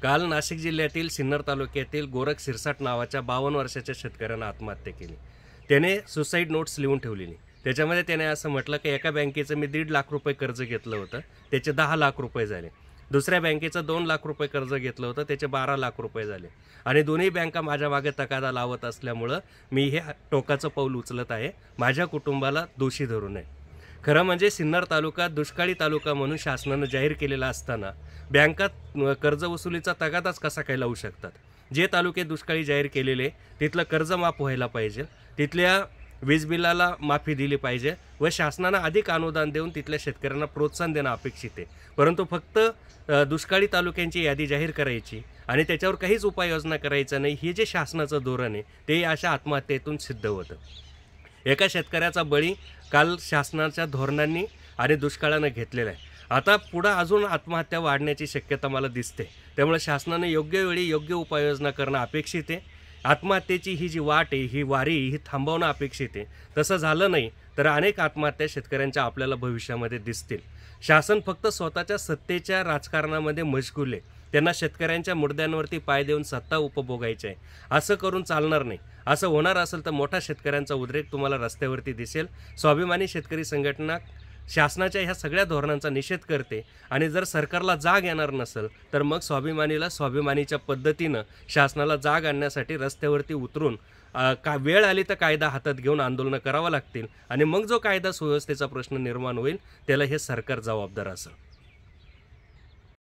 काल नाशिक जिल्ह्यातील सिन्नर तालुक्यातील गोरख सिरसाट नावाच्या 52 वर्षाच्या शेतकऱ्यानं आत्महत्या केली। त्याने सुसाईड नोट्स लिहून ठेवलेली। त्याच्यामध्ये त्याने असं म्हटलं की एका बँकेचं मी 1.5 लाख रुपये कर्ज घेतलं होतं, त्याचे 10 लाख रुपये झाले। दुसऱ्या बँकेचं 2 लाख रुपये कर्ज घेतलं होतं, त्याचे 12 लाख रुपये झाले। आणि दोन्ही बँका माझ्या मागे तगादा लावत असल्यामुळं मी हे टोकाचं पाऊल उचलत आहे, माझ्या कुटुंबाला दोषी धरू नये। खरं म्हणजे सिन्नर तालुका दुष्काळी तालुका म्हणून शासनानं जाहीर केलेला असताना बँकात कर्ज वसुलीचा तगादाच कसा काय लावू शकतात? जे तालुके दुष्काळी जाहीर केलेले तिथलं कर्ज माफ व्हायला पाहिजे, तिथल्या वीज बिलाला माफी दिली पाहिजे व शासनानं अधिक अनुदान देऊन तिथल्या शेतकऱ्यांना प्रोत्साहन देणं अपेक्षित आहे। परंतु फक्त दुष्काळी तालुक्यांची यादी जाहीर करायची आणि त्याच्यावर काहीच उपाययोजना करायचं नाही, हे जे शासनाचं धोरण आहे ते अशा आत्महत्येतून सिद्ध होतं। एका शेतकऱ्याचा बळी काल शासनाच्या धोरणांनी आणि दुष्काळानं घेतलेला आहे। आता पुढे अजून आत्महत्या वाढण्याची शक्यता मला दिसते, त्यामुळे शासनाने योग्य वेळी योग्य उपाययोजना करणं अपेक्षित आहे। आत्महत्येची ही जी वाट आहे, ही वारी ही थांबवणं अपेक्षित आहे। तसं झालं नाही तर अनेक आत्महत्या शेतकऱ्यांच्या आपल्याला भविष्यामध्ये दिसतील। शासन फक्त स्वतःच्या सत्तेच्या राजकारणामध्ये मशगूल आहे, त्यांना शेतकऱ्यांच्या मुद्द्यांवरती पाय देऊन सत्ता उपभोगायची आहे। असं करून चालणार नाही। असं होणार असेल तर मोठा शेतकऱ्यांचा उद्रेक तुम्हाला रस्त्यावरती दिसेल। स्वाभिमानी शेतकरी संघटना शासनाच्या ह्या सगळ्या धोरणांचा निषेध करते आणि जर सरकारला जाग येणार नसेल तर मग स्वाभिमानीला स्वाभिमानीच्या पद्धतीनं शासनाला जाग आणण्यासाठी रस्त्यावरती उतरून वेळ आली तर कायदा हातात घेऊन आंदोलनं करावं लागतील आणि मग जो कायदा सुव्यवस्थेचा प्रश्न निर्माण होईल त्याला हे सरकार जबाबदार असेल।